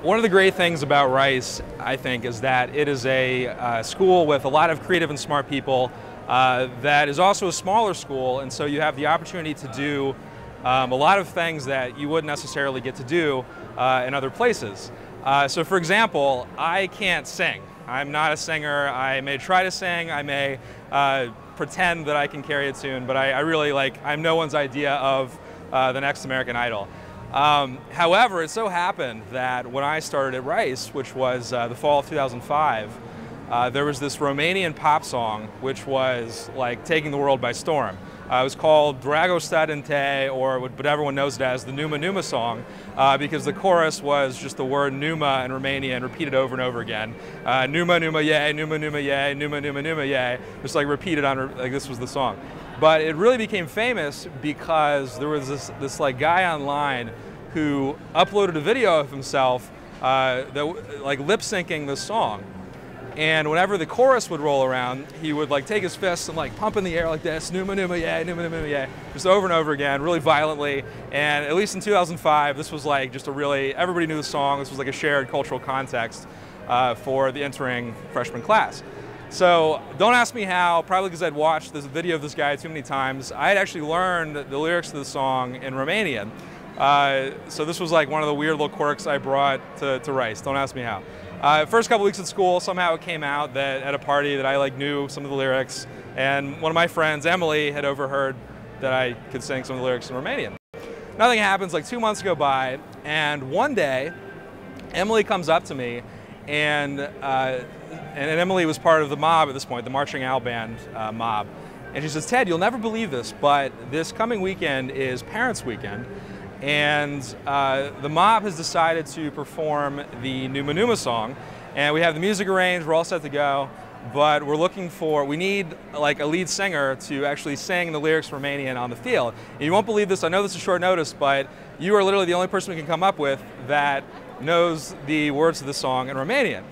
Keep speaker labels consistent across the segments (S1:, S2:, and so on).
S1: One of the great things about Rice, I think, is that it is a school with a lot of creative and smart people that is also a smaller school, and so you have the opportunity to do a lot of things that you wouldn't necessarily get to do in other places. So for example, I can't sing. I'm not a singer. I may try to sing. I may pretend that I can carry a tune, but I really I'm no one's idea of the next American Idol. However, it so happened that when I started at Rice, which was the fall of 2005, there was this Romanian pop song which was like taking the world by storm. It was called Dragosta Dinte, or what everyone knows it as the Numa Numa song, because the chorus was just the word Numa in Romanian repeated over and over again. Numa Numa yay, Numa Numa yay, Numa Numa Numa yay, just like repeated on, like this was the song. But it really became famous because there was this guy online who uploaded a video of himself that lip syncing this song. And whenever the chorus would roll around, he would take his fists and pump in the air like this, Numa Numa yay, Numa Numa yay, just over and over again, really violently. And at least in 2005, this was just a really, everybody knew the song. This was a shared cultural context for the entering freshman class. So don't ask me how, probably because I'd watched this video of this guy too many times. I had actually learned the lyrics to the song in Romanian. So this was one of the weird little quirks I brought to Rice. Don't ask me how. First couple weeks at school, somehow it came out that at a party that I knew some of the lyrics, and one of my friends, Emily, had overheard that I could sing some of the lyrics in Romanian. Nothing happens, 2 months go by, and one day, Emily comes up to me, and Emily was part of the mob at this point, the Marching Owl Band mob. And she says, "Ted, you'll never believe this, but this coming weekend is Parents' Weekend, and the mob has decided to perform the Numa Numa song, and we have the music arranged, we're all set to go, but we need a lead singer to actually sing the lyrics Romanian on the field. And you won't believe this, I know this is short notice, but you are literally the only person we can come up with that knows the words of the song in Romanian."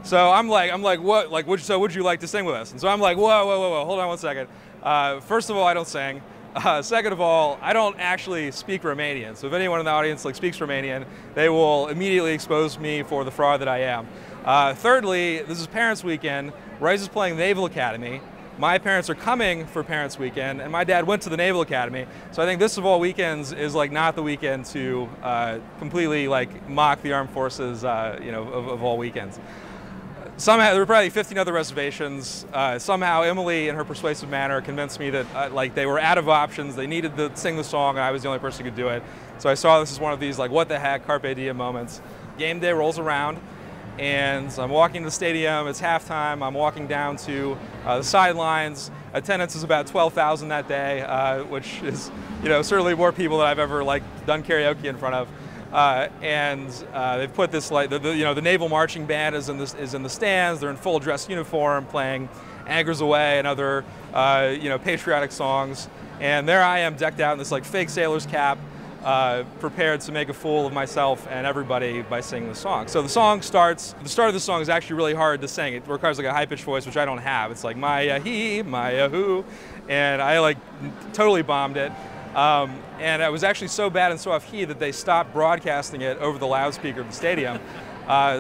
S1: So I'm like, what? So would you like to sing with us? And so I'm like, whoa, hold on one second. First of all, I don't sing. Second of all, I don't actually speak Romanian. So if anyone in the audience speaks Romanian, they will immediately expose me for the fraud that I am. Thirdly, this is Parents' Weekend. Rice is playing the Naval Academy. My parents are coming for Parents' Weekend, and my dad went to the Naval Academy. So I think this of all weekends is not the weekend to completely mock the armed forces, of all weekends. Somehow, there were probably 15 other reservations. Somehow, Emily, in her persuasive manner, convinced me that they were out of options. They needed to sing the song, and I was the only person who could do it. So I saw this as one of these what the heck, carpe diem moments. Game day rolls around, and I'm walking to the stadium. It's halftime. I'm walking down to the sidelines. Attendance is about 12,000 that day, which is certainly more people than I've ever done karaoke in front of. They've put this the Naval Marching Band is in the stands. They're in full dress uniform, playing "Anchors Away" and other patriotic songs. And there I am, decked out in this fake sailor's cap, prepared to make a fool of myself and everybody by singing the song. So the song starts. The start of the song is actually really hard to sing. It requires a high-pitched voice, which I don't have. It's my he, my who, and I totally bombed it. And it was actually so bad and so off-key that they stopped broadcasting it over the loudspeaker of the stadium.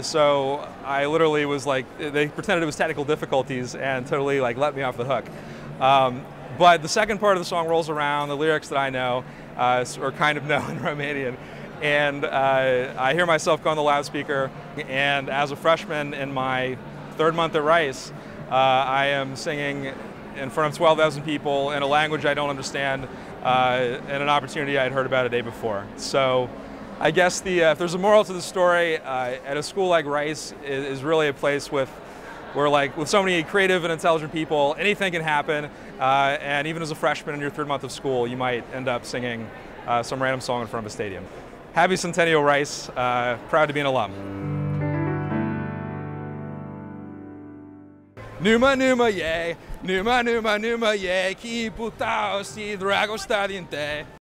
S1: So I literally was they pretended it was technical difficulties and totally let me off the hook. But the second part of the song rolls around, the lyrics that I know, or kind of know in Romanian, and I hear myself go on the loudspeaker, and as a freshman in my third month at Rice, I am singing in front of 12,000 people in a language I don't understand, and an opportunity I had heard about a day before. So I guess if there's a moral to the story, at a school like Rice is really a place where with so many creative and intelligent people, anything can happen, and even as a freshman in your third month of school, you might end up singing some random song in front of a stadium. Happy Centennial, Rice. Proud to be an alum. Numa Numa yay, Numa Numa Numa yay, ki putao si Dragosta Dinte.